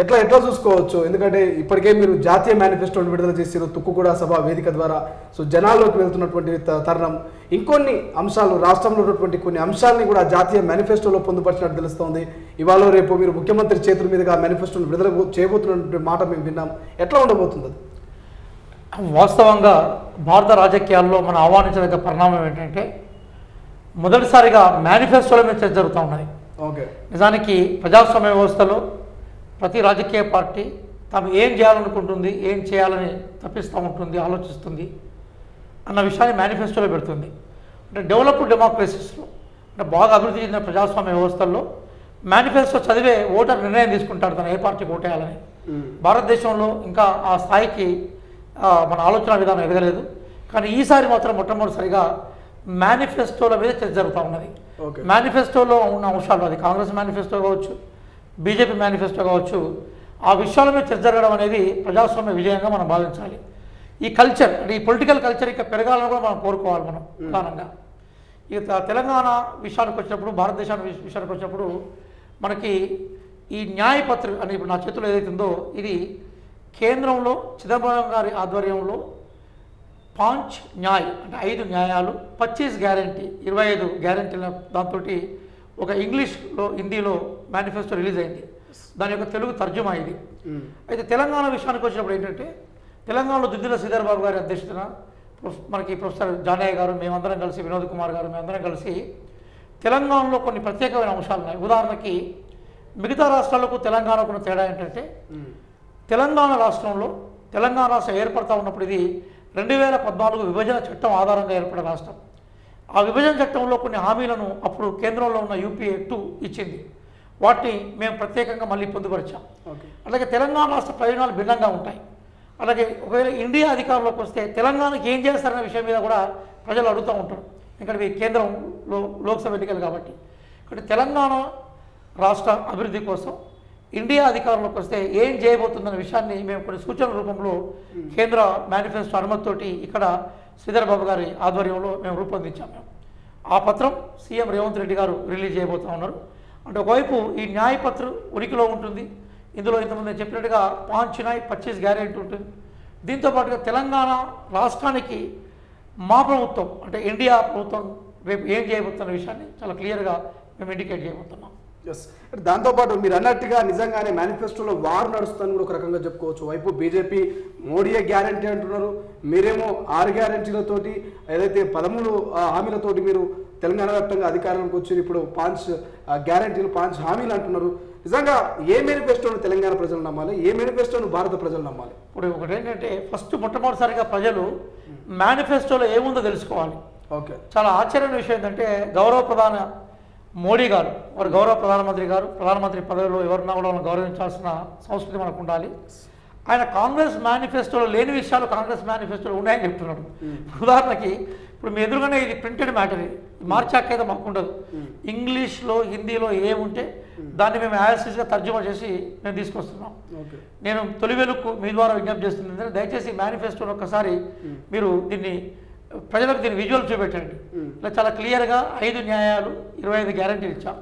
ఎట్లా ఎట్లా చూసుకోవచ్చు? ఎందుకంటే ఇప్పటికే మీరు జాతీయ మేనిఫెస్టోని విడుదల చేసారు తుక్కుగూడ సభ వేదిక ద్వారా. సో జనాల్లోకి వెళ్తున్నటువంటి తరుణం ఇంకొన్ని అంశాలు, రాష్ట్రంలో ఉన్నటువంటి కొన్ని అంశాలని కూడా జాతీయ మేనిఫెస్టోలో పొందుపరిచినట్టు తెలుస్తోంది. ఇవాళ రేపు మీరు ముఖ్యమంత్రి చేతుల మీదుగా మేనిఫెస్టోని విడుదల చేయబోతున్నటువంటి మాట మేము విన్నాం. ఎట్లా ఉండబోతుంది? వాస్తవంగా భారత రాజకీయాల్లో మనం ఆహ్వానించదగ్గ పరిణామం ఏంటంటే మొదటిసారిగా మేనిఫెస్టోల మీద చర్చ జరుగుతూ ఉన్నది. ఓకే, నిజానికి ప్రజాస్వామ్య వ్యవస్థలో ప్రతి రాజకీయ పార్టీ తాము ఏం చేయాలనుకుంటుంది, ఏం చేయాలని తప్పిస్తూ ఉంటుంది, ఆలోచిస్తుంది అన్న విషయాన్ని మేనిఫెస్టోలో పెడుతుంది. అంటే డెవలప్డ్ డెమోక్రసీస్లో, అంటే బాగా అభివృద్ధి చెందిన ప్రజాస్వామ్య వ్యవస్థల్లో మేనిఫెస్టో చదివే ఓటర్ నిర్ణయం తీసుకుంటాడు తను ఏ పార్టీకి ఓటేయాలని. భారతదేశంలో ఇంకా ఆ స్థాయికి మన ఆలోచన విధానం ఎదగలేదు. కానీ ఈసారి మాత్రం మొట్టమొదటిసారిగా మేనిఫెస్టోల మీద చర్చ జరుగుతూ ఉన్నది. మేనిఫెస్టోలో ఉన్న అంశాలు, అది కాంగ్రెస్ మేనిఫెస్టో కావచ్చు, బీజేపీ మేనిఫెస్టో కావచ్చు, ఆ విషయాల మీద చర్చ జరగడం అనేది ప్రజాస్వామ్య విజయంగా మనం భావించాలి. ఈ కల్చర్, అంటే ఈ పొలిటికల్ కల్చర్ ఇంకా పెరగాలని కూడా మనం కోరుకోవాలి. మనం ప్రధానంగా ఇక తెలంగాణ విషయానికి వచ్చినప్పుడు, భారతదేశానికి విషయానికి వచ్చినప్పుడు మనకి ఈ న్యాయపత్ర అని ఇప్పుడు నా చేతిలో ఏదైతే ఉందో, ఇది కేంద్రంలో చిదంబరం గారి ఆధ్వర్యంలో 5 న్యాయ్ అంటే 5 న్యాయాలు, 25 గ్యారంటీ 25 గ్యారంటీల దాంతో ఒక ఇంగ్లీష్లో, హిందీలో మేనిఫెస్టో రిలీజ్ అయింది. దాని యొక్క తెలుగు తర్జుమా ఇది. అయితే తెలంగాణ విషయానికి వచ్చినప్పుడు ఏంటంటే, తెలంగాణలో దుద్దిల శ్రీధర్ బాబు గారి అధ్యక్షతన మనకి ప్రొఫెసర్ జానయ్య గారు, మేమందరం కలిసి, వినోద్ కుమార్ గారు, మేమందరం కలిసి తెలంగాణలో కొన్ని ప్రత్యేకమైన అంశాలు ఉన్నాయి. ఉదాహరణకి మిగతా రాష్ట్రాలకు తెలంగాణకు ఉన్న తేడా ఏంటంటే, తెలంగాణ రాష్ట్రంలో తెలంగాణ రాష్ట్రం ఏర్పడతా ఉన్నప్పుడు ఇది 2014 విభజన చట్టం ఆధారంగా ఏర్పడిన రాష్ట్రం. ఆ విభజన చట్టంలో కొన్ని హామీలను అప్పుడు కేంద్రంలో ఉన్న యూపీఏ 2 ఇచ్చింది. వాటిని మేము ప్రత్యేకంగా మళ్ళీ పొందుపరిచాం. అలాగే తెలంగాణ రాష్ట్ర ప్రయోజనాలు భిన్నంగా ఉంటాయి. అలాగే ఒకవేళ ఇండియా అధికారంలోకి వస్తే తెలంగాణకి ఏం చేస్తారనే విషయం మీద కూడా ప్రజలు అడుగుతూ ఉంటారు. ఎందుకంటే కేంద్రంలో లోక్సభ ఎన్నికలు కాబట్టి. కాబట్టి తెలంగాణ రాష్ట్ర అభివృద్ధి కోసం ఇండియా అధికారంలోకి వస్తే ఏం చేయబోతుందనే విషయాన్ని మేము కొన్ని సూచనల రూపంలో కేంద్ర మేనిఫెస్టో అనుమతితోటి ఇక్కడ శ్రీధర్ బాబు గారి ఆధ్వర్యంలో మేము రూపొందించాము. ఆ పత్రం సీఎం రేవంత్ రెడ్డి గారు రిలీజ్ చేయబోతూ ఉన్నారు. అంటే ఒకవైపు ఈ న్యాయపత్రం ఉనికిలో ఉంటుంది. ఇందులో ఇంతకుముందు నేను చెప్పినట్టుగా 5 న్యాయ్ 25 గ్యారెంటీ ఉంటుంది. దీంతోపాటుగా తెలంగాణ రాష్ట్రానికి మా ప్రభుత్వం, అంటే ఇండియా ప్రభుత్వం రేపు ఏం చేయబోతున్న విషయాన్ని చాలా క్లియర్గా మేము ఇండికేట్ చేయబోతున్నాం. ఎస్, దాంతోపాటు మీరు అన్నట్టుగా నిజంగానే మేనిఫెస్టోలో వార్ నడుస్తుందని కూడా ఒక రకంగా చెప్పుకోవచ్చు. వైపు బీజేపీ మోడీయే గ్యారంటీ అంటున్నారు, మీరేమో 6 గ్యారంటీలతోటి, ఏదైతే 13 హామీలతోటి మీరు తెలంగాణ వ్యాప్తంగా అధికారంలోకి వచ్చి ఇప్పుడు 5 గ్యారంటీలు 5 హామీలు అంటున్నారు. నిజంగా ఏ మేనిఫెస్టోను తెలంగాణ ప్రజలు నమ్మాలి, ఏ మేనిఫెస్టోను భారత ప్రజలు నమ్మాలి? ఇప్పుడు ఒకటి ఏంటంటే, ఫస్ట్ మొట్టమొదటిసారిగా ప్రజలు మేనిఫెస్టోలో ఏముందో తెలుసుకోవాలి. ఓకే, చాలా ఆశ్చర్యమైన విషయం ఏంటంటే, గౌరవ ప్రధాన మోడీ గారు, వారు గౌరవ ప్రధానమంత్రి గారు, ప్రధానమంత్రి పదవిలో ఎవరున్నా కూడా వాళ్ళని గౌరవించాల్సిన సంస్కృతి మనకు ఉండాలి. ఆయన కాంగ్రెస్ మేనిఫెస్టోలో లేని విషయాలు కాంగ్రెస్ మేనిఫెస్టోలో ఉన్నాయని చెప్తున్నాడు. ఉదాహరణకి ఇప్పుడు మీ ఎదురుగానే ఇది ప్రింటెడ్ మ్యాటర్, ఇది మార్చాకైతే మాకు ఉండదు. ఇంగ్లీష్లో, హిందీలో ఏముంటే దాన్ని మేము యాసిస్గా తర్జుమా చేసి మేము తీసుకొస్తున్నాం. నేను తొలి వెలుగు మీ ద్వారా విజ్ఞప్తి చేస్తుంది, దయచేసి మేనిఫెస్టోలో ఒక్కసారి మీరు దీన్ని ప్రజలకు దీన్ని విజువల్ చూపెట్టండి. ఇలా చాలా క్లియర్గా 5 న్యాయాలు 25 గ్యారంటీలు ఇచ్చాం.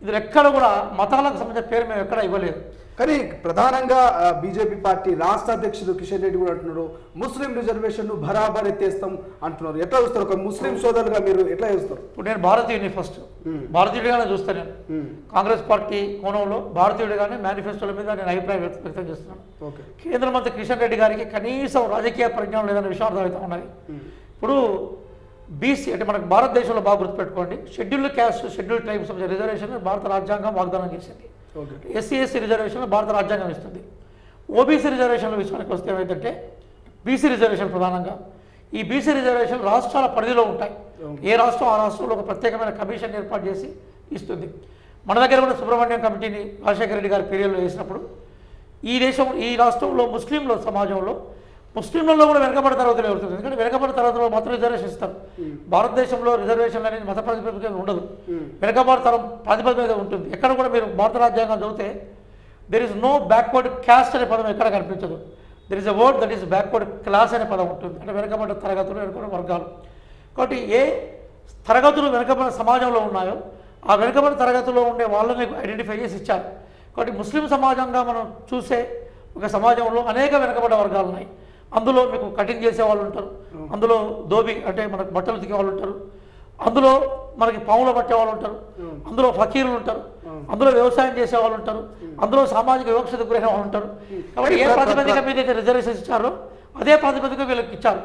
ఇందులో ఎక్కడ కూడా మతాలకు సంబంధించిన పేరు మేము ఎక్కడ ఇవ్వలేదు. కానీ ప్రధానంగా బీజేపీ పార్టీ రాష్ట్ర అధ్యక్షుడు కిషన్ రెడ్డి కూడా అంటున్నారు, ముస్లిం రిజర్వేషన్ బరాబర్ ఎత్తేస్తాం అంటున్నారు. ఎట్లా చూస్తారు? ఒక ముస్లిం సోదరుగా మీరు ఎట్లా చూస్తారు? ఇప్పుడు నేను భారతీయుని, ఫస్ట్ భారతీయుడిగానే చూస్తాను. నేను కాంగ్రెస్ పార్టీ కోణంలో భారతీయుడిగానే మేనిఫెస్టోల మీద నేను అభిప్రాయం వ్యక్తం చేస్తున్నాను. కేంద్ర మంత్రి కిషన్ రెడ్డి గారికి కనీసం రాజకీయ పరిజ్ఞానం లేదన్న విషయం అర్థమవుతూ ఉన్నది. ఇప్పుడు బీసీ అంటే మనకు భారతదేశంలో బాగా గుర్తుపెట్టుకోండి, scheduled caste, scheduled tribes reservation భారత రాజ్యాంగం వాగ్దానం చేసింది. ఎస్సీ ఎస్టీ రిజర్వేషన్లు భారత రాజ్యాంగం ఇస్తుంది. ఓబీసీ రిజర్వేషన్ల విషయానికి వస్తే ఏమైందంటే, బీసీ రిజర్వేషన్ ప్రధానంగా ఈ బీసీ రిజర్వేషన్ రాష్ట్రాల పరిధిలో ఉంటాయి. ఏ రాష్ట్రం ఆ రాష్ట్రంలో ఒక ప్రత్యేకమైన కమిషన్ ఏర్పాటు చేసి ఇస్తుంది. మన దగ్గర కూడా సుబ్రహ్మణ్యం కమిటీని రాజశేఖర రెడ్డి గారి పీరియడ్లో వేసినప్పుడు ఈ రాష్ట్రంలో ముస్లింల సమాజంలో ముస్లింలలో కూడా వెనకబడి తరగతులు ఎవరుతుంది. ఎందుకంటే వెనకబడి తరగతుల్లో మాత్రం రిజర్వేషన్ ఇస్తారు. భారతదేశంలో రిజర్వేషన్లు అనేది మత ప్రాతిపదిక ఉండదు, వెనకబడి తరం ప్రాతిపదిక మీద ఉంటుంది. ఎక్కడ కూడా మీరు భారత రాజ్యాంగం చదివితే there is no backward caste అనే పదం ఎక్కడ కనిపించదు. There is a word that is backward class అనే పదం ఉంటుంది, అంటే వెనకబడ్డ తరగతులు, వెనకబడిన వర్గాలు. కాబట్టి ఏ తరగతులు వెనకబడిన సమాజంలో ఉన్నాయో ఆ వెనకబడిన తరగతిలో ఉండే వాళ్ళని ఐడెంటిఫై చేసి ఇచ్చారు. కాబట్టి ముస్లిం సమాజంగా మనం చూసే ఒక సమాజంలో అనేక వెనుకబడ్డ వర్గాలు ఉన్నాయి. అందులో మీకు కటింగ్ చేసే వాళ్ళు ఉంటారు, అందులో దోబి అంటే మనకు బట్టలు ఉతికే వాళ్ళు ఉంటారు, అందులో మనకి పాములు పట్టే వాళ్ళు ఉంటారు, అందులో ఫకీరులు ఉంటారు, అందులో వ్యవసాయం చేసే వాళ్ళు ఉంటారు, అందులో సామాజిక వివక్షత గురైన వాళ్ళు ఉంటారు. కాబట్టి ఏ ప్రాతిపదిక మీద అయితే రిజర్వేషన్ ఇచ్చారో అదే ప్రాతిపదిక వీళ్ళకి ఇచ్చారు.